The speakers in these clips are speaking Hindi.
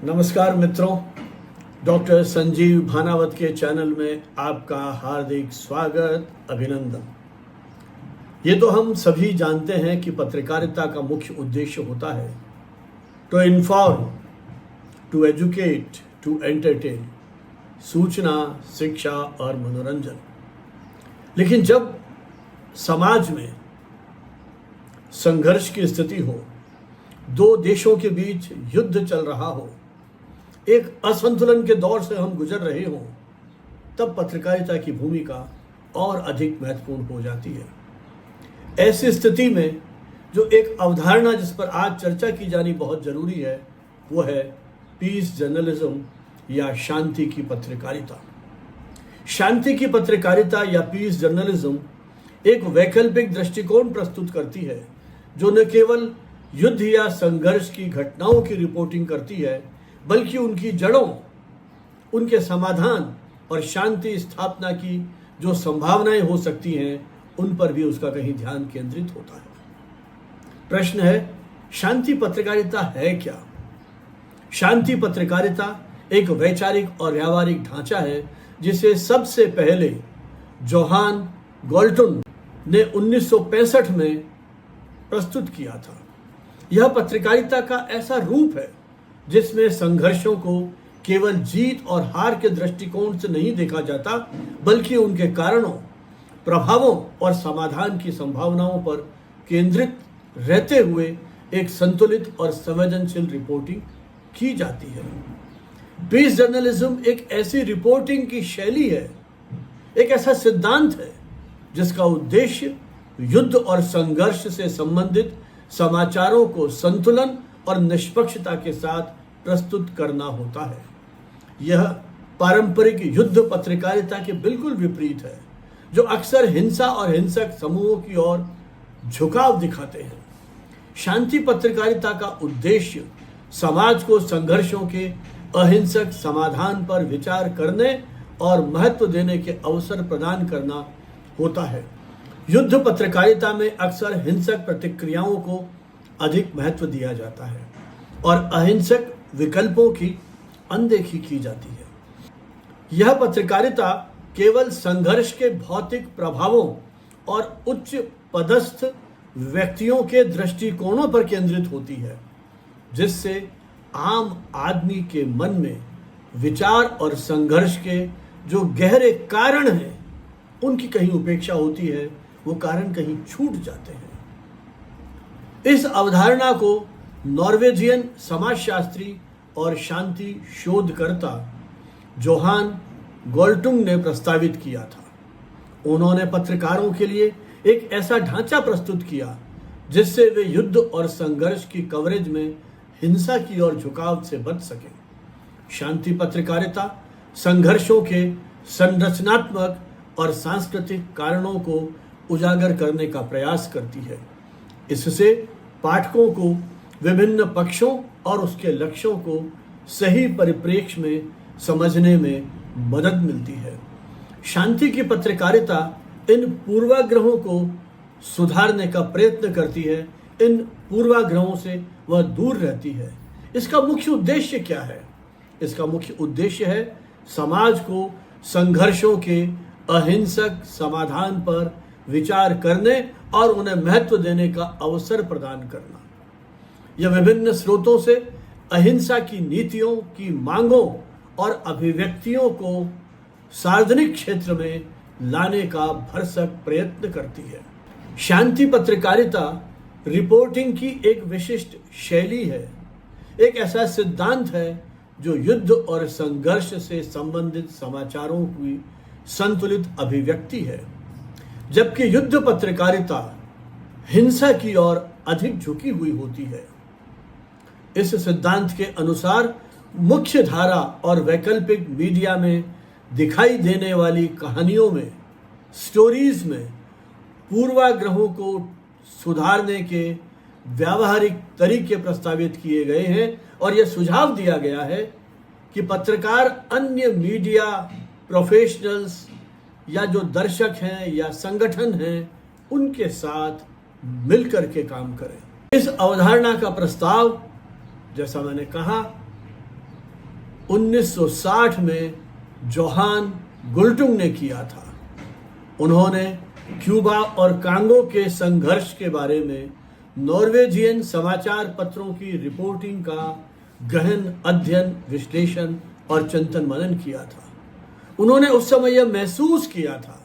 नमस्कार मित्रों, डॉक्टर संजीव भानावत के चैनल में आपका हार्दिक स्वागत, अभिनंदन। ये तो हम सभी जानते हैं कि पत्रकारिता का मुख्य उद्देश्य होता है to inform, to educate, to entertain, सूचना, शिक्षा और मनोरंजन। लेकिन जब समाज में संघर्ष की स्थिति हो, दो देशों के बीच युद्ध चल रहा हो, एक असंतुलन के दौर से हम गुजर रहे हों, तब पत्रकारिता की भूमिका और अधिक महत्वपूर्ण हो जाती है। ऐसी स्थिति में जो एक अवधारणा जिस पर आज चर्चा की जानी बहुत जरूरी है, वो है पीस जर्नलिज्म या शांति की पत्रकारिता। शांति की पत्रकारिता या पीस जर्नलिज्म एक वैकल्पिक दृष्टिकोण प्रस्तुत करती है जो न केवल युद्ध या संघर्ष की घटनाओं की रिपोर्टिंग करती है, बल्कि उनकी जड़ों, उनके समाधान और शांति स्थापना की जो संभावनाएं हो सकती हैं, उन पर भी उसका कहीं ध्यान केंद्रित होता है। प्रश्न है, शांति पत्रकारिता है क्या? शांति पत्रकारिता एक वैचारिक और व्यावहारिक ढांचा है जिसे सबसे पहले जोहान गोल्टन ने 1965 में प्रस्तुत किया था। यह पत्रकारिता का ऐसा रूप है जिसमें संघर्षों को केवल जीत और हार के दृष्टिकोण से नहीं देखा जाता, बल्कि उनके कारणों, प्रभावों और समाधान की संभावनाओं पर केंद्रित रहते हुए एक संतुलित और संवेदनशील रिपोर्टिंग की जाती है। पीस जर्नलिज्म एक ऐसी रिपोर्टिंग की शैली है, एक ऐसा सिद्धांत है जिसका उद्देश्य युद्ध और संघर्ष से संबंधित समाचारों को संतुलन और निष्पक्षता के साथ प्रस्तुत करना होता है। यह पारंपरिक युद्ध पत्रकारिता के बिल्कुल विपरीत है, जो अक्सर हिंसा और हिंसक समूहों की ओर झुकाव दिखाते हैं। शांति पत्रकारिता का उद्देश्य समाज को संघर्षों के अहिंसक समाधान पर विचार करने और महत्व देने के अवसर प्रदान करना होता है। युद्ध पत्रकारिता में अक्सर हिंसक प्रतिक्रियाओं को अधिक महत्व दिया जाता है और अहिंसक विकल्पों की अनदेखी की जाती है। यह पत्रकारिता केवल संघर्ष के भौतिक प्रभावों और उच्च पदस्थ व्यक्तियों के दृष्टिकोणों पर केंद्रित होती है, जिससे आम आदमी के मन में विचार और संघर्ष के जो गहरे कारण हैं, उनकी कहीं उपेक्षा होती है, वो कारण कहीं छूट जाते हैं। इस अवधारणा को नॉर्वेजियन समाजशास्त्री और शांति शोधकर्ता जोहान गोल्टुंग ने प्रस्तावित किया था। उन्होंने पत्रकारों के लिए एक ऐसा ढांचा प्रस्तुत किया जिससे वे युद्ध और संघर्ष की कवरेज में हिंसा की ओर झुकाव से बच सकें। शांति पत्रकारिता संघर्षों के संरचनात्मक और सांस्कृतिक कारणों को उजागर करने का प्रयास करती है। इससे पाठकों को विभिन्न पक्षों और उसके लक्ष्यों को सही परिप्रेक्ष्य में समझने में मदद मिलती है। शांति की पत्रकारिता इन पूर्वाग्रहों को सुधारने का प्रयत्न करती है, इन पूर्वाग्रहों से वह दूर रहती है। इसका मुख्य उद्देश्य क्या है? इसका मुख्य उद्देश्य है समाज को संघर्षों के अहिंसक समाधान पर विचार करने और उन्हें महत्व देने का अवसर प्रदान करना। यह विभिन्न स्रोतों से अहिंसा की नीतियों की मांगों और अभिव्यक्तियों को सार्वजनिक क्षेत्र में लाने का भरसक प्रयत्न करती है। शांति पत्रकारिता रिपोर्टिंग की एक विशिष्ट शैली है, एक ऐसा सिद्धांत है जो युद्ध और संघर्ष से संबंधित समाचारों की संतुलित अभिव्यक्ति है, जबकि युद्ध पत्रकारिता हिंसा की ओर अधिक झुकी हुई होती है। इस सिद्धांत के अनुसार मुख्य धारा और वैकल्पिक मीडिया में दिखाई देने वाली कहानियों में, स्टोरीज में पूर्वाग्रहों को सुधारने के व्यावहारिक तरीके प्रस्तावित किए गए हैं और यह सुझाव दिया गया है कि पत्रकार अन्य मीडिया प्रोफेशनल्स या जो दर्शक हैं या संगठन हैं, उनके साथ मिलकर के काम करें। इस अवधारणा का प्रस्ताव, जैसा मैंने कहा, 1960 में जोहान गुल्टुंग ने किया था। उन्होंने क्यूबा और कांगो के संघर्ष के बारे में नॉर्वेजियन समाचार पत्रों की रिपोर्टिंग का गहन अध्ययन, विश्लेषण और चिंतन मनन किया था। उन्होंने उस समय यह महसूस किया था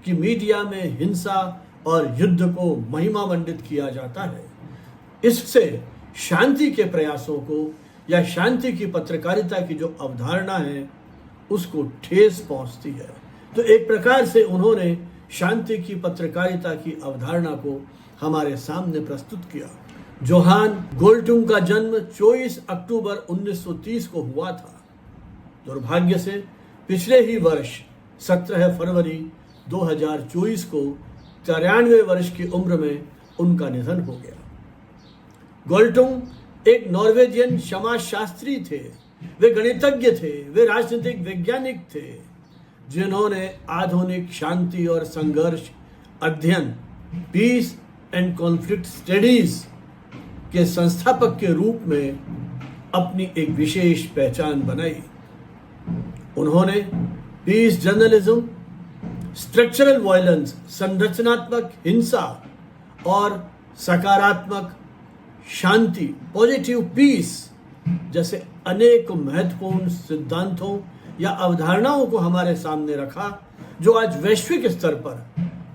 कि मीडिया में हिंसा और युद्ध को महिमा मंडित किया जाता है। इससे शांति के प्रयासों को या शांति की पत्रकारिता की जो अवधारणा है उसको ठेस पहुंचती है। तो एक प्रकार से उन्होंने शांति की पत्रकारिता की अवधारणा को हमारे सामने प्रस्तुत किया। जोहान गोल्टुंग का जन्म 24 अक्टूबर 1930 को हुआ था। दुर्भाग्य से पिछले ही वर्ष 17 फरवरी 2024 को 93 वर्ष की उम्र में उनका निधन हो गया। गोल्टुंग एक नॉर्वेजियन समाजशास्त्री थे, वे गणितज्ञ थे, वे राजनीतिक वैज्ञानिक थे, जिन्होंने आधुनिक शांति और संघर्ष अध्ययन, पीस एंड कॉन्फ्लिक्ट स्टडीज के संस्थापक के रूप में अपनी एक विशेष पहचान बनाई। उन्होंने पीस जर्नलिज्म, स्ट्रक्चरल वायलेंस, संरचनात्मक हिंसा और सकारात्मक शांति, पॉजिटिव पीस जैसे अनेक महत्वपूर्ण सिद्धांतों या अवधारणाओं को हमारे सामने रखा, जो आज वैश्विक स्तर पर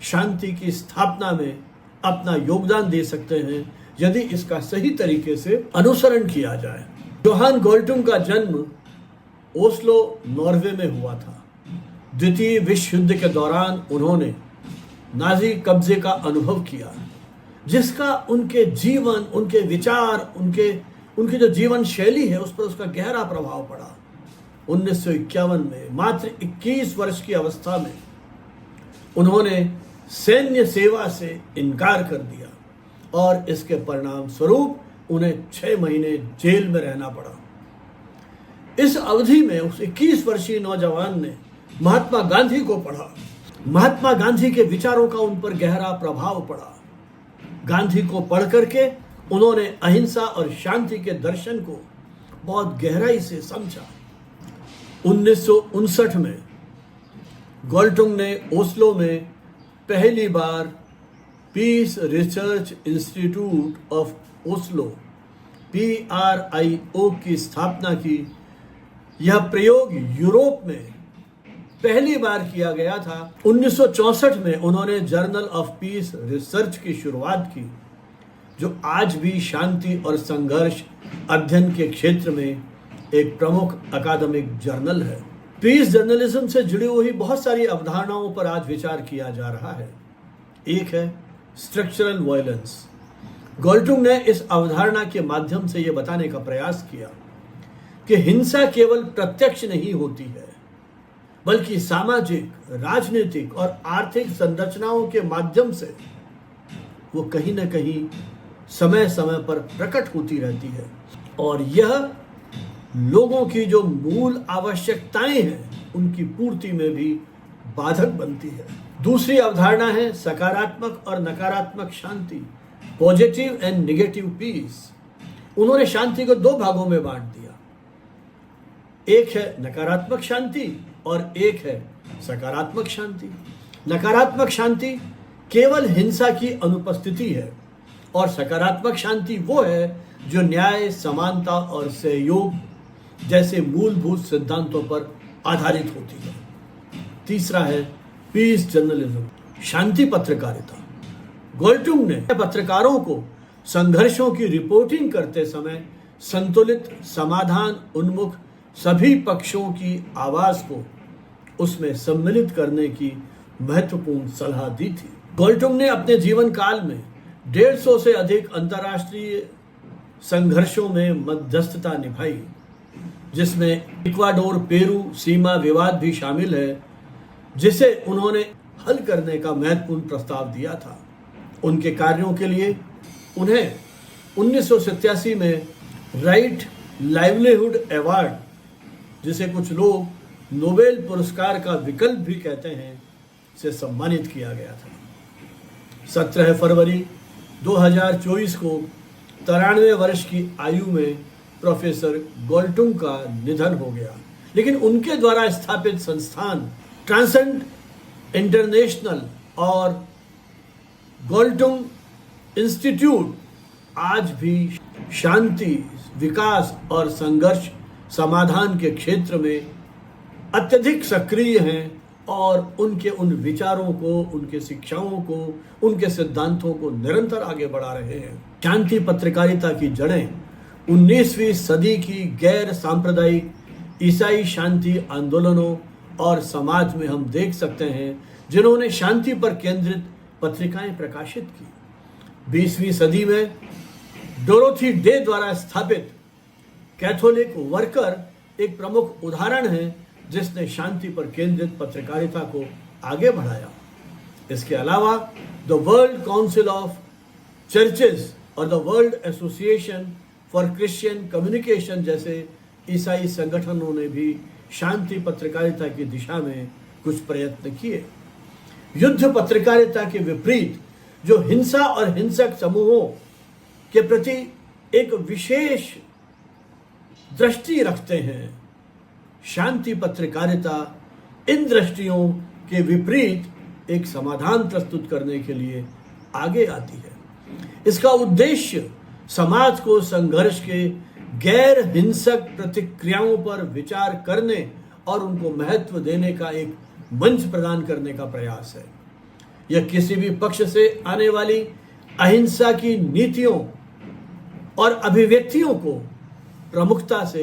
शांति की स्थापना में अपना योगदान दे सकते हैं यदि इसका सही तरीके से अनुसरण किया जाए। जोहान गोल्टुंग का जन्म ओस्लो, नॉर्वे में हुआ था। द्वितीय विश्व युद्ध के दौरान उन्होंने नाजी कब्जे का अनुभव किया, जिसका उनके जीवन, उनके विचार, उनकी जो जीवन शैली है उस पर उसका गहरा प्रभाव पड़ा। 1951 में मात्र 21 वर्ष की अवस्था में उन्होंने सैन्य सेवा से इनकार कर दिया और इसके परिणाम स्वरूप उन्हें 6 महीने जेल में रहना पड़ा। इस अवधि में उस 21 वर्षीय नौजवान ने महात्मा गांधी को पढ़ा। महात्मा गांधी के विचारों का उन पर गहरा प्रभाव पड़ा। गांधी को पढ़ करके उन्होंने अहिंसा और शांति के दर्शन को बहुत गहराई से समझा। 1959 में गोल्टुंग ने ओस्लो में पहली बार Peace Research Institute of Oslo PRIO की स्थापना की। यह प्रयोग यूरोप में पहली बार किया गया था। 1964 में उन्होंने जर्नल ऑफ पीस रिसर्च की शुरुआत की, जो आज भी शांति और संघर्ष अध्ययन के क्षेत्र में एक प्रमुख अकादमिक जर्नल है। पीस जर्नलिज्म से जुड़ी हुई बहुत सारी अवधारणाओं पर आज विचार किया जा रहा है। एक है स्ट्रक्चरल वायलेंस। गोल्टुंग ने इस अवधारणा के माध्यम से यह बताने का प्रयास किया कि हिंसा केवल प्रत्यक्ष नहीं होती है, बल्कि सामाजिक, राजनीतिक और आर्थिक संरचनाओं के माध्यम से वो कहीं न कहीं समय समय पर प्रकट होती रहती है और यह लोगों की जो मूल आवश्यकताएं हैं उनकी पूर्ति में भी बाधक बनती है। दूसरी अवधारणा है सकारात्मक और नकारात्मक शांति, पॉजिटिव एंड नेगेटिव पीस। उन्होंने शांति को 2 भागों में बांट दिया, एक है नकारात्मक शांति और एक है सकारात्मक शांति। नकारात्मक शांति केवल हिंसा की अनुपस्थिति है और सकारात्मक शांति वो है जो न्याय, समानता और सहयोग जैसे मूलभूत सिद्धांतों पर आधारित होती है। तीसरा है पीस जर्नलिज्म, शांति पत्रकारिता। गोल्टुंग ने पत्रकारों को संघर्षों की रिपोर्टिंग करते समय संतुलित, समाधान उन्मुख सभी पक्षों की आवाज को उसमें सम्मिलित करने की महत्वपूर्ण सलाह दी थी। गोल्टुंग ने अपने जीवन काल में 150 से अधिक अंतर्राष्ट्रीय संघर्षों में मध्यस्थता निभाई, जिसमें इक्वाडोर पेरू सीमा विवाद भी शामिल है, जिसे उन्होंने हल करने का महत्वपूर्ण प्रस्ताव दिया था। उनके कार्यों के लिए उन्हें 1987 में राइट लाइवलीहुड अवार्ड, जिसे कुछ लोग नोबेल पुरस्कार का विकल्प भी कहते हैं, से सम्मानित किया गया था। 17 फरवरी 2024 को 93 वर्ष की आयु में प्रोफेसर गोल्टुंग का निधन हो गया, लेकिन उनके द्वारा स्थापित संस्थान ट्रांसेंड इंटरनेशनल और गोल्टुंग इंस्टीट्यूट आज भी शांति, विकास और संघर्ष समाधान के क्षेत्र में अत्यधिक सक्रिय हैं और उनके उन विचारों को, उनके शिक्षाओं को, उनके सिद्धांतों को निरंतर आगे बढ़ा रहे हैं। शांति पत्रकारिता की जड़ें 19वीं सदी की गैर सांप्रदायिक ईसाई शांति आंदोलनों और समाज में हम देख सकते हैं, जिन्होंने शांति पर केंद्रित पत्रिकाएं प्रकाशित की। 20वीं सदी में डोरोथी डे द्वारा स्थापित कैथोलिक वर्कर एक प्रमुख उदाहरण है, जिसने शांति पर केंद्रित पत्रकारिता को आगे बढ़ाया। इसके अलावा the World Council of Churches और the World Association for Christian Communication जैसे ईसाई संगठनों ने भी शांति पत्रकारिता की दिशा में कुछ प्रयत्न किए। युद्ध पत्रकारिता के विपरीत, जो हिंसा और हिंसक समूहों के प्रति एक विशेष दृष्टि रखते हैं, शांति पत्रकारिता इन दृष्टियों के विपरीत एक समाधान प्रस्तुत करने के लिए आगे आती है। इसका उद्देश्य समाज को संघर्ष के गैर हिंसक प्रतिक्रियाओं पर विचार करने और उनको महत्व देने का एक मंच प्रदान करने का प्रयास है। यह किसी भी पक्ष से आने वाली अहिंसा की नीतियों और अभिव्यक्तियों को प्रमुखता से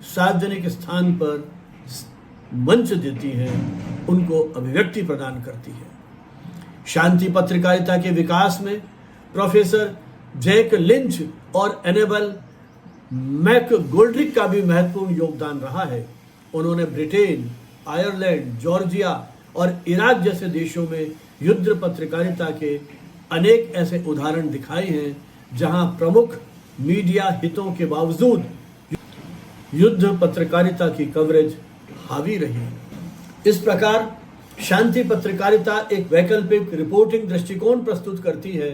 सार्वजनिक स्थान पर मंच देती है, उनको अभिव्यक्ति प्रदान करती है। शांति पत्रकारिता के विकास में प्रोफेसर जैक लिंच और एनेबल मैकगोल्ड्रिक का भी महत्वपूर्ण योगदान रहा है। उन्होंने ब्रिटेन, आयरलैंड, जॉर्जिया और इराक जैसे देशों में युद्ध पत्रकारिता के अनेक ऐसे उदाहरण दिखाए हैं, जहां प्रमुख मीडिया हितों के बावजूद युद्ध पत्रकारिता की कवरेज हावी रही। इस प्रकार शांति पत्रकारिता एक वैकल्पिक रिपोर्टिंग दृष्टिकोण प्रस्तुत करती है,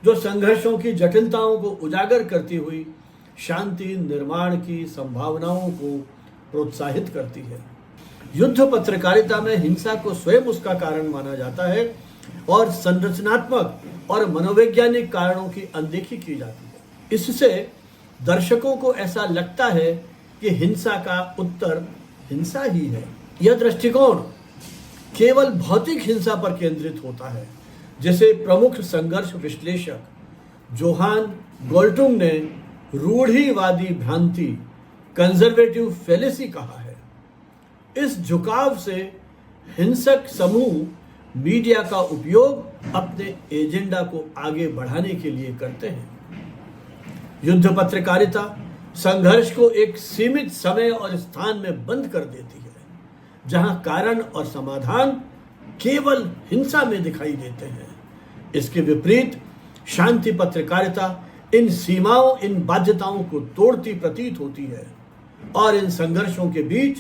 जो संघर्षों की जटिलताओं को उजागर करती हुई शांति निर्माण की संभावनाओं को प्रोत्साहित करती है। युद्ध पत्रकारिता में हिंसा को स्वयं उसका कारण माना जाता है और संरचनात्मक और मनोवैज्ञानिक कारणों की अनदेखी की जाती है। इससे दर्शकों को ऐसा लगता है कि हिंसा का उत्तर हिंसा ही है। यह दृष्टिकोण केवल भौतिक हिंसा पर केंद्रित होता है, जिसे प्रमुख संघर्ष विश्लेषक जोहान गोल्टुंग ने रूढ़िवादी भ्रांति, कंजर्वेटिव फेलिसी कहा है। इस झुकाव से हिंसक समूह मीडिया का उपयोग अपने एजेंडा को आगे बढ़ाने के लिए करते हैं। युद्ध पत्रकारिता संघर्ष को एक सीमित समय और स्थान में बंद कर देती है, जहां कारण और समाधान केवल हिंसा में दिखाई देते हैं। इसके विपरीत शांति पत्रकारिता इन सीमाओं, इन बाध्यताओं को तोड़ती प्रतीत होती है और इन संघर्षों के बीच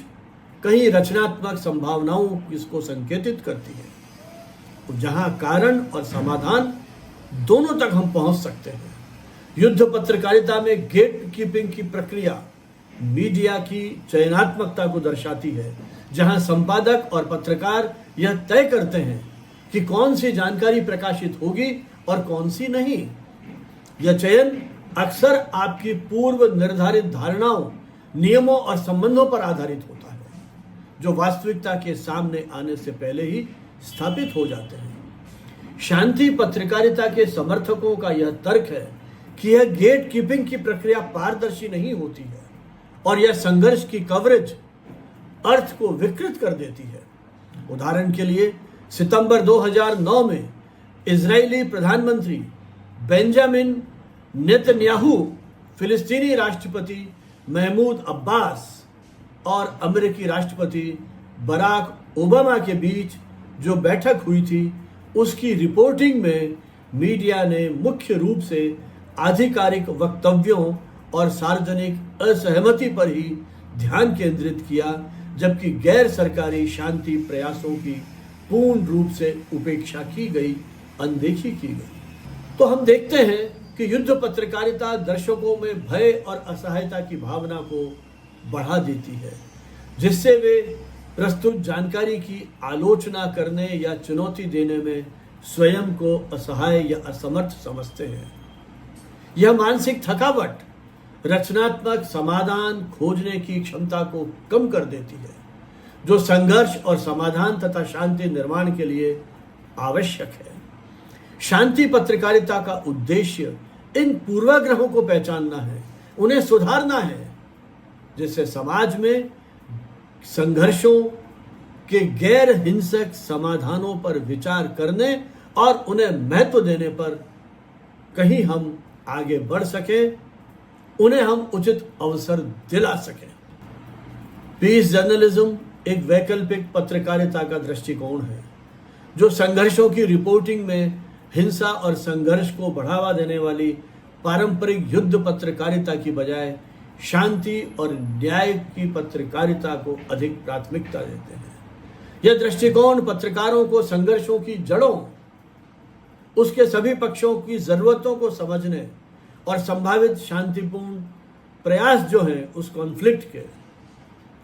कई रचनात्मक संभावनाओं इसको संकेतित करती है, जहां कारण और समाधान दोनों तक हम पहुंच सकते हैं। युद्ध पत्रकारिता में गेट कीपिंग की प्रक्रिया मीडिया की चयनात्मकता को दर्शाती है, जहां संपादक और पत्रकार यह तय करते हैं कि कौन सी जानकारी प्रकाशित होगी और कौन सी नहीं। यह चयन अक्सर आपकी पूर्व निर्धारित धारणाओं, नियमों और संबंधों पर आधारित होता है, जो वास्तविकता के सामने आने से पहले ही स्थापित हो जाते हैं। शांति पत्रकारिता के समर्थकों का यह तर्क है कि यह गेट कीपिंग की प्रक्रिया पारदर्शी नहीं होती है और यह संघर्ष की कवरेज अर्थ को विकृत कर देती है। उदाहरण के लिए, सितंबर 2009 में इजरायली प्रधानमंत्री बेंजामिन नेतन्याहू, फिलिस्तीनी राष्ट्रपति महमूद अब्बास और अमेरिकी राष्ट्रपति बराक ओबामा के बीच जो बैठक हुई थी, उसकी रिपोर्टिंग में मीडिया ने मुख्य रूप से आधिकारिक वक्तव्यों और सार्वजनिक असहमति पर ही ध्यान केंद्रित किया, जबकि गैर सरकारी शांति प्रयासों की पूर्ण रूप से उपेक्षा की गई, अनदेखी की गई। तो हम देखते हैं कि युद्ध पत्रकारिता दर्शकों में भय और असहायता की भावना को बढ़ा देती है, जिससे वे प्रस्तुत जानकारी की आलोचना करने या चुनौती देने में स्वयं को असहाय या असमर्थ समझते हैं। यह मानसिक थकावट रचनात्मक समाधान खोजने की क्षमता को कम कर देती है, जो संघर्ष और समाधान तथा शांति निर्माण के लिए आवश्यक है। शांति पत्रकारिता का उद्देश्य इन पूर्वाग्रहों को पहचानना है, उन्हें सुधारना है, जिससे समाज में संघर्षों के गैर हिंसक समाधानों पर विचार करने और उन्हें महत्व देने पर कहीं हम आगे बढ़ सकें, उन्हें हम उचित अवसर दिला सकें। पीस जर्नलिज्म एक वैकल्पिक पत्रकारिता का दृष्टिकोण है, जो संघर्षों की रिपोर्टिंग में हिंसा और संघर्ष को बढ़ावा देने वाली पारंपरिक युद्ध पत्रकारिता की बजाय शांति और न्याय की पत्रकारिता को अधिक प्राथमिकता देते हैं। यह दृष्टिकोण पत्रकारों को संघर्षों की जड़ों, उसके सभी पक्षों की जरूरतों को समझने और संभावित शांतिपूर्ण प्रयास जो हैं उस कॉन्फ्लिक्ट के,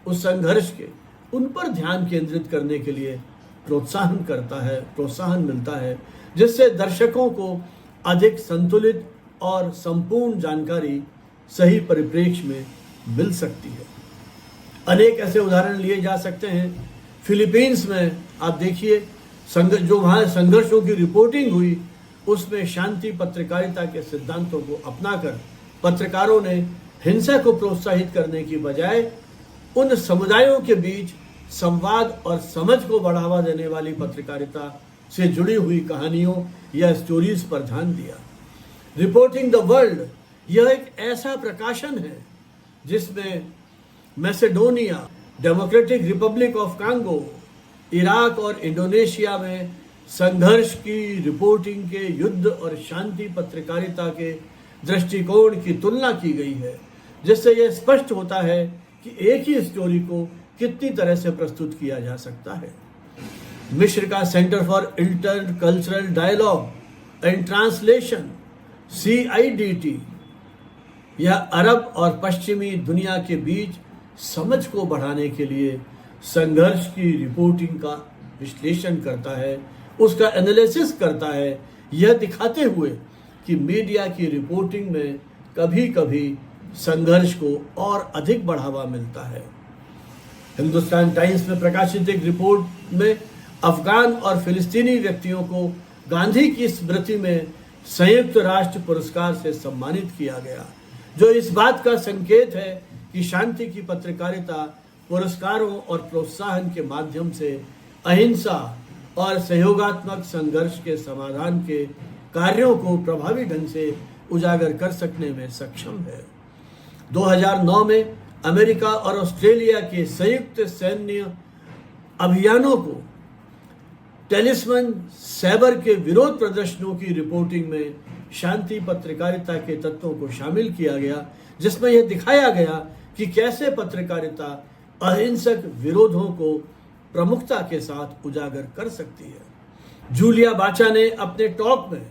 उस संघर्ष के, उन पर ध्यान केंद्रित करने के लिए प्रोत्साहन मिलता है, जिससे दर्शकों को अधिक संतुलित और संपूर्ण जानकारी सही परिप्रेक्ष्य में मिल सकती है। अनेक ऐसे उदाहरण लिए जा सकते हैं। फिलीपींस में आप देखिए, जो वहाँ संघर्षों की रिपोर्टिंग हुई, उसमें शांति पत्रकारिता के सिद्धांतों को अपनाकर पत्रकारों ने हिंसा को प्रोत्साहित करने की बजाय उन समुदायों के बीच संवाद और समझ को बढ़ावा देने वाली पत्रकारिता से जुड़ी हुई कहानियों या स्टोरीज पर ध्यान दिया। रिपोर्टिंग द वर्ल्ड यह एक ऐसा प्रकाशन है जिसमें Macedonia, democratic Republic of Congo, Iraq और इंडोनेशिया में संघर्ष की रिपोर्टिंग के युद्ध और शांति पत्रकारिता के दृष्टिकोण की तुलना की गई है, जिससे यह स्पष्ट होता है कि एक ही स्टोरी को कितनी तरह से प्रस्तुत किया जा सकता है। मिस्र का centre for intercultural dialogue and translation CIDT यह अरब और पश्चिमी दुनिया के बीच समझ को बढ़ाने के लिए संघर्ष की रिपोर्टिंग का विश्लेषण करता है, उसका एनालिसिस करता है, यह दिखाते हुए कि मीडिया की रिपोर्टिंग में कभी कभी संघर्ष को और अधिक बढ़ावा मिलता है। हिंदुस्तान टाइम्स में प्रकाशित एक रिपोर्ट में अफगान और फिलिस्तीनी व्यक्तियों को गांधी की स्मृति में संयुक्त राष्ट्र पुरस्कार से सम्मानित किया गया, जो इस बात का संकेत है कि शांति की पत्रकारिता पुरस्कारों और प्रोत्साहन के माध्यम से अहिंसा और सहयोगात्मक संघर्ष के समाधान के कार्यों को प्रभावी ढंग से उजागर कर सकने में सक्षम है। 2009 में अमेरिका और ऑस्ट्रेलिया के संयुक्त सैन्य अभियानों को टेलिस्मन सैबर के विरोध प्रदर्शनों की रिपोर्टिंग में शांति पत्रकारिता के तत्वों को शामिल किया गया, जिसमें यह दिखाया गया कि कैसे पत्रकारिता अहिंसक विरोधों को प्रमुखता के साथ उजागर कर सकती है। जूलिया बाचा ने अपने टॉक में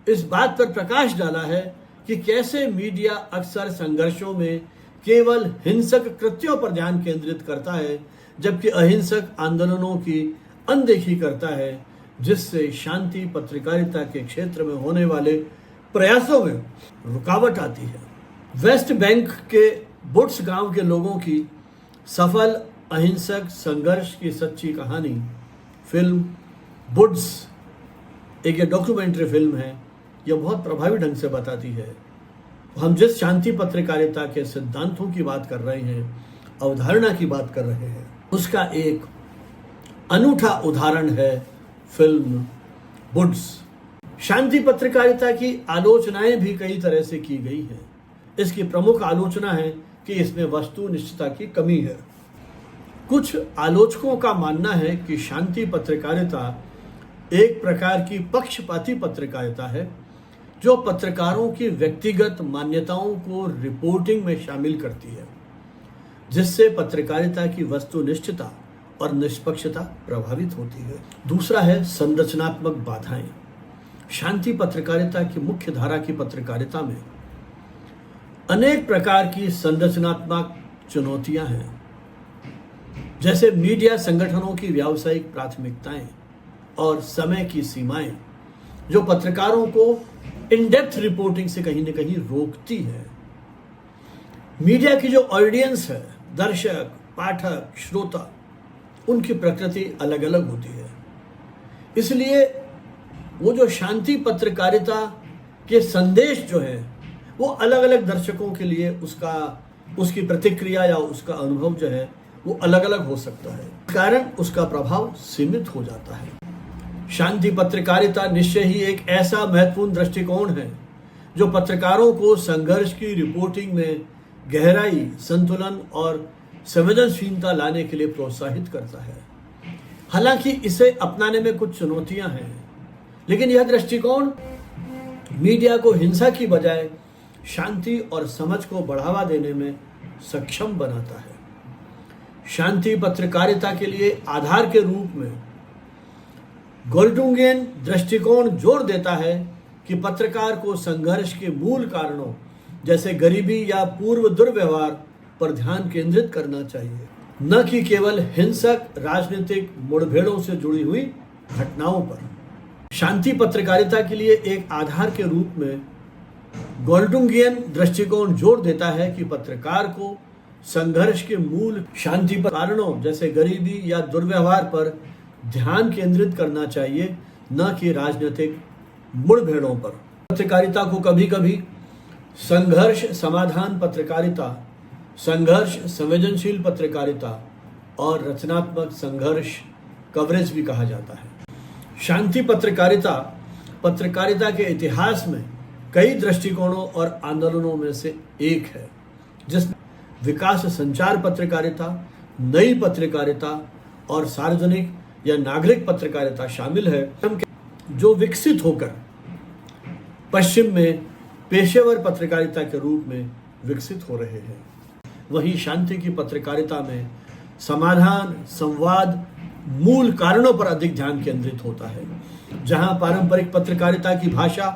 इस बात पर प्रकाश डाला है कि कैसे मीडिया अक्सर संघर्षों में केवल हिंसक कृत्यों पर ध्यान केंद्रित करता है, जबकि अहिंसक आंदोलनों की अनदेखी करता है, जिससे शांति पत्रकारिता के क्षेत्र में होने वाले प्रयासों में रुकावट आती है। वेस्ट बैंक के बुड्स गांव के लोगों की सफल अहिंसक संघर्ष की सच्ची कहानी फिल्म बुड्स, एक डॉक्यूमेंट्री फिल्म है, यह बहुत प्रभावी ढंग से बताती है। हम जिस शांति पत्रकारिता के सिद्धांतों की बात कर रहे हैं, अवधारणा की बात कर रहे हैं, उसका एक अनूठा उदाहरण है फिल्म बुड्स। शांति पत्रकारिता की आलोचनाएं भी कई तरह से की गई हैं। इसकी प्रमुख आलोचना है कि इसमें वस्तुनिष्ठता की कमी है। कुछ आलोचकों का मानना है कि शांति पत्रकारिता एक प्रकार की पक्षपाती पत्रकारिता है, जो पत्रकारों की व्यक्तिगत मान्यताओं को रिपोर्टिंग में शामिल करती है, जिससे पत्रकारिता की वस्तुनिष्ठता और निष्पक्षता प्रभावित होती है। दूसरा है संरचनात्मक बाधाएं। शांति पत्रकारिता की मुख्य धारा की पत्रकारिता में अनेक प्रकार की संरचनात्मक चुनौतियां हैं, जैसे मीडिया संगठनों की व्यावसायिक प्राथमिकताएं और समय की सीमाएं, जो पत्रकारों को इन डेप्थ रिपोर्टिंग से कहीं न कहीं रोकती है। मीडिया की जो ऑडियंस है, दर्शक, पाठक, श्रोता, उनकी प्रकृति अलग अलग होती है। इसलिए वो जो शांति पत्रकारिता के संदेश जो है वो अलग अलग दर्शकों के लिए उसकी प्रतिक्रिया या उसका अनुभव जो है वो अलग अलग हो सकता है, कारण उसका प्रभाव सीमित हो जाता है। शांति पत्रकारिता निश्चय ही एक ऐसा महत्वपूर्ण दृष्टिकोण है जो पत्रकारों को संघर्ष की रिपोर्टिंग में गहराई, संतुलन और संवेदनशीलता लाने के लिए प्रोत्साहित करता है। हालांकि इसे अपनाने में कुछ चुनौतियां हैं, लेकिन यह दृष्टिकोण मीडिया को हिंसा की बजाय शांति और समझ को बढ़ावा देने में सक्षम बनाता है। शांति पत्रकारिता के लिए आधार के रूप में गोल्डुंगियन दृष्टिकोण जोर देता है कि पत्रकार को संघर्ष के मूल कारणों जैसे गरीबी या पूर्व दुर्व्यवहार पर ध्यान केंद्रित करना चाहिए, न कि केवल हिंसक राजनीतिक मुठभेड़ों से जुड़ी हुई घटनाओं पर। शांति पत्रकारिता के लिए एक आधार के रूप में गोल्डुंगियन दृष्टिकोण जोर देता है कि पत्रकार को संघर्ष के मूल शांति पर कारणों जैसे गरीबी या दुर्व्यवहार पर ध्यान केंद्रित करना चाहिए, न कि राजनीतिक मुठभेड़ों पर। पत्रकारिता को कभी कभी संघर्ष समाधान पत्रकारिता, संघर्ष संवेदनशील पत्रकारिता और रचनात्मक संघर्ष कवरेज भी कहा जाता है। शांति पत्रकारिता पत्रकारिता के इतिहास में कई दृष्टिकोणों और आंदोलनों में से एक है, जिसमें विकास संचार पत्रकारिता, नई पत्रकारिता और सार्वजनिक या नागरिक पत्रकारिता शामिल है, जो विकसित होकर पश्चिम में पेशेवर पत्रकारिता के रूप में विकसित हो रहे हैं। वहीं शांति की पत्रकारिता में समाधान, संवाद, मूल कारणों पर अधिक ध्यान केंद्रित होता है। जहां पारंपरिक पत्रकारिता की भाषा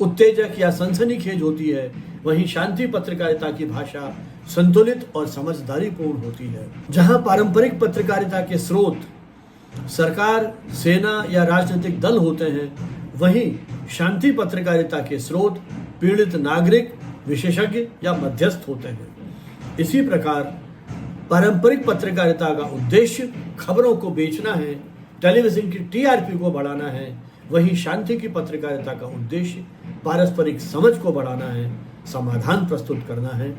उत्तेजक या सनसनीखेज होती है, वहीं शांति पत्रकारिता की भाषा संतुलित और समझदारीपूर्ण होती है। जहां पारंपरिक पत्रकारिता के स्रोत सरकार, सेना या राजनीतिक दल होते हैं, वहीं शांति पत्रकारिता के स्रोत पीड़ित नागरिक, विशेषज्ञ या मध्यस्थ होते हैं। इसी प्रकार पारंपरिक पत्रकारिता का उद्देश्य खबरों को बेचना है, टेलीविजन की टीआरपी को बढ़ाना है, वहीं शांति की पत्रकारिता का उद्देश्य पारस्परिक समझ को बढ़ाना है, समाधान प्रस्तुत करना है।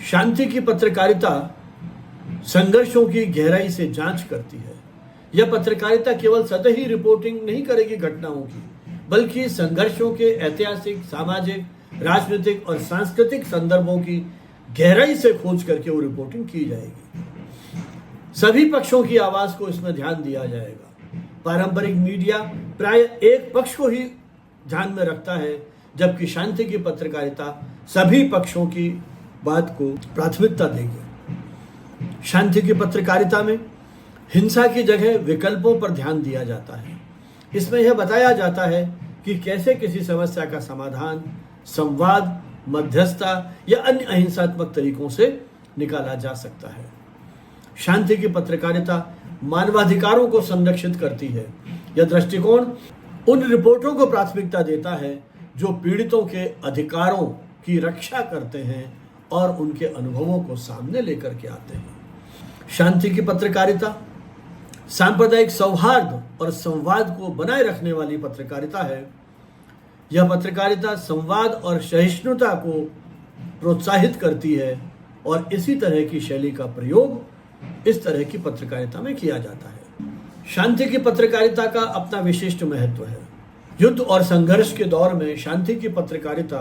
शांति की पत्रकारिता संघर्षों की गहराई से जांच करती है। यह पत्रकारिता केवल सतही रिपोर्टिंग नहीं करेगी घटनाओं की, बल्कि संघर्षों के ऐतिहासिक, सामाजिक, राजनीतिक और सांस्कृतिक संदर्भों की गहराई से खोज करके वो रिपोर्टिंग की जाएगी। सभी पक्षों की आवाज को इसमें ध्यान दिया जाएगा। पारंपरिक मीडिया प्राय एक पक्ष को ही ध्यान में रखता है, जबकि शांति की पत्रकारिता सभी पक्षों की बात को प्राथमिकता देगी। शांति की पत्रकारिता में हिंसा की जगह विकल्पों पर ध्यान दिया जाता है। इसमें यह बताया जाता है कि कैसे किसी समस्या का समाधान संवाद, मध्यस्थता या अन्य अहिंसात्मक तरीकों से निकाला जा सकता है। शांति की पत्रकारिता मानवाधिकारों को संरक्षित करती है। यह दृष्टिकोण उन रिपोर्टों को प्राथमिकता देता है जो पीड़ितों के अधिकारों की रक्षा करते हैं और उनके अनुभवों को सामने लेकर के आते हैं। शांति की पत्रकारिता सांप्रदायिक सौहार्द और संवाद को बनाए रखने वाली पत्रकारिता है। यह पत्रकारिता संवाद और सहिष्णुता को प्रोत्साहित करती है और इसी तरह की शैली का प्रयोग इस तरह की पत्रकारिता में किया जाता है। शांति की पत्रकारिता का अपना विशिष्ट महत्व है। युद्ध और संघर्ष के दौर में शांति की पत्रकारिता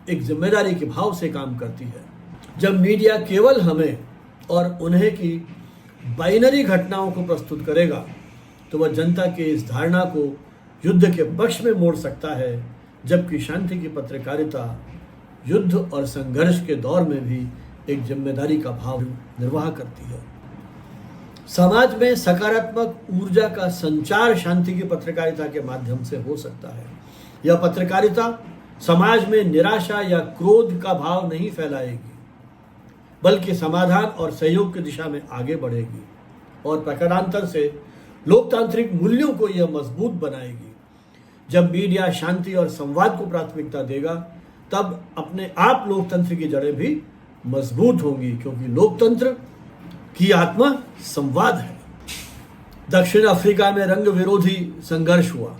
एक जिम्मेदारी के भाव से काम करती है। जब मीडिया केवल हमें और उन्हें की बाइनरी घटनाओं को प्रस्तुत करेगा, तो वह जनता के इस धारणा को युद्ध के पक्ष में मोड़ सकता है, जबकि शांति की पत्रकारिता युद्ध और संघर्ष के दौर में भी एक जिम्मेदारी का भाव निर्वाह करती है। समाज में सकारात्मक ऊर्जा का संचार शांति की पत्रकारिता के माध्यम से हो सकता है। यह पत्रकारिता समाज में निराशा या क्रोध का भाव नहीं फैलाएगी, बल्कि समाधान और सहयोग की दिशा में आगे बढ़ेगी और प्रकारांतर से लोकतांत्रिक मूल्यों को यह मजबूत बनाएगी। जब मीडिया शांति और संवाद को प्राथमिकता देगा, तब अपने आप लोकतंत्र की जड़ें भी मजबूत होंगी, क्योंकि लोकतंत्र की आत्मा संवाद है। दक्षिण अफ्रीका में रंग विरोधी संघर्ष हुआ।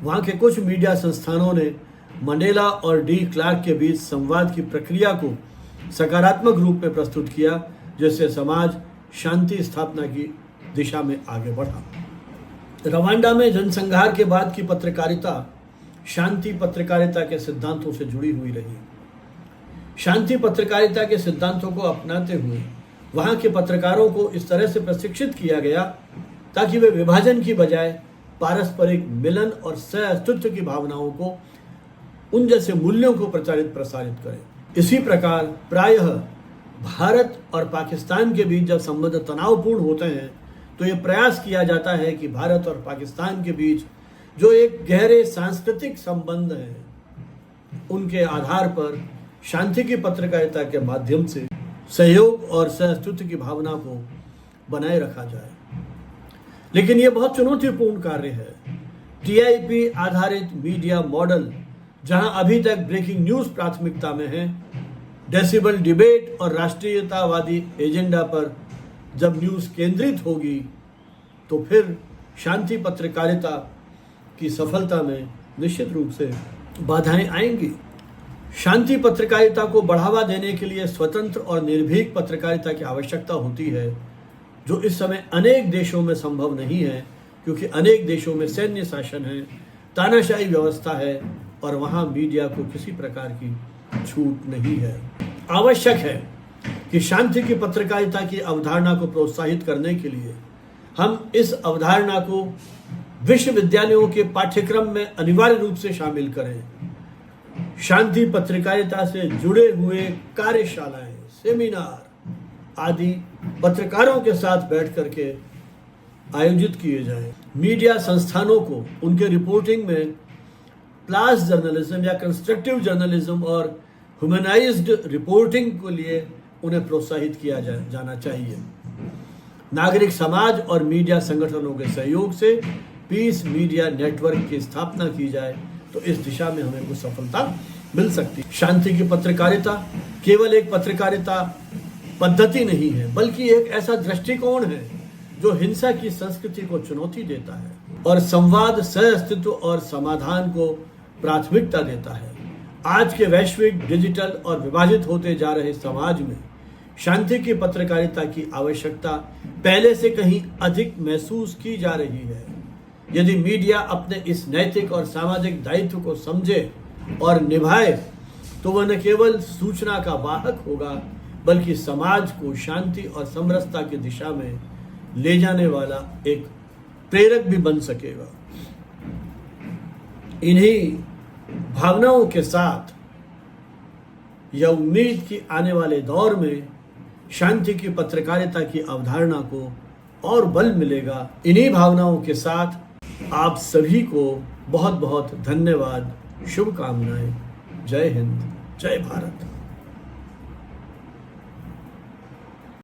वहां के कुछ मीडिया संस्थानों ने मंडेला और डी क्लार्क के बीच संवाद की प्रक्रिया को सकारात्मक रूप में प्रस्तुत किया, जिससे समाज शांति स्थापना की दिशा में आगे बढ़ा। रवांडा में जनसंहार के बाद की पत्रकारिता शांति पत्रकारिता के सिद्धांतों से जुड़ी हुई रही। शांति पत्रकारिता के सिद्धांतों को अपनाते हुए वहां के पत्रकारों को इस तरह से प्रशिक्षित किया गया ताकि वे विभाजन की बजाय पारस्परिक मिलन और सह अस्तित्व की भावनाओं को, उन जैसे मूल्यों को प्रसारित करें। इसी प्रकार प्रायः भारत और पाकिस्तान के बीच जब संबंध तनावपूर्ण होते हैं, तो ये प्रयास किया जाता है कि भारत और पाकिस्तान के बीच जो एक गहरे सांस्कृतिक संबंध हैं, उनके आधार पर शांति की पत्रकारिता के माध्यम से सहयोग और सहअस्तित्व की भावना को बनाए रखा जाए। लेकिन यह बहुत चुनौतीपूर्ण कार्य है। टीआईपी आधारित मीडिया मॉडल, जहां अभी तक ब्रेकिंग न्यूज प्राथमिकता में है, डेसिबल डिबेट और राष्ट्रीयतावादी एजेंडा पर जब न्यूज केंद्रित होगी, तो फिर शांति पत्रकारिता की सफलता में निश्चित रूप से बाधाएं आएंगी। शांति पत्रकारिता को बढ़ावा देने के लिए स्वतंत्र और निर्भीक पत्रकारिता की आवश्यकता होती है, जो इस समय अनेक देशों में संभव नहीं है, क्योंकि अनेक देशों में सैन्य शासन है, तानाशाही व्यवस्था है और वहां मीडिया को किसी प्रकार की छूट नहीं है। आवश्यक है कि शांति की पत्रकारिता की अवधारणा को प्रोत्साहित करने के लिए हम इस अवधारणा को विश्वविद्यालयों के पाठ्यक्रम में अनिवार्य रूप से शामिल करें। शांति पत्रकारिता से जुड़े हुए कार्यशालाएं, सेमिनार आदि पत्रकारों के साथ बैठ करके आयोजित किए जाएं। मीडिया संस्थानों को उनके रिपोर्टिंग में क्लास जर्नलिज्म या कंस्ट्रक्टिव जर्नलिज्म और ह्यूमनाइज्ड रिपोर्टिंग के लिए उन्हें प्रोत्साहित किया जाना चाहिए। नागरिक समाज और मीडिया संगठनों के सहयोग से पीस मीडिया नेटवर्क की स्थापना की जाए, तो इस दिशा में हमें कुछ सफलता मिल सकती है। शांति की पत्रकारिता केवल एक पत्रकारिता पद्धति नहीं है, बल्कि एक ऐसा दृष्टिकोण है जो हिंसा की संस्कृति को चुनौती देता है और संवाद, सह अस्तित्व और समाधान को प्राथमिकता देता है। आज के वैश्विक, डिजिटल और विभाजित होते जा रहे समाज में शांति की पत्रकारिता की आवश्यकता पहले से कहीं अधिक महसूस की जा रही है। यदि मीडिया अपने इस नैतिक और सामाजिक दायित्व को समझे और निभाए, तो वह न केवल सूचना का वाहक होगा, बल्कि समाज को शांति और समरसता की दिशा में ले जाने वाला एक प्रेरक भी बन सकेगा। इन्हीं भावनाओं के साथ यह उम्मीद कि आने वाले दौर में शांति की पत्रकारिता की अवधारणा को और बल मिलेगा, इन्हीं भावनाओं के साथ आप सभी को बहुत बहुत धन्यवाद, शुभकामनाएं। जय हिंद, जय भारत।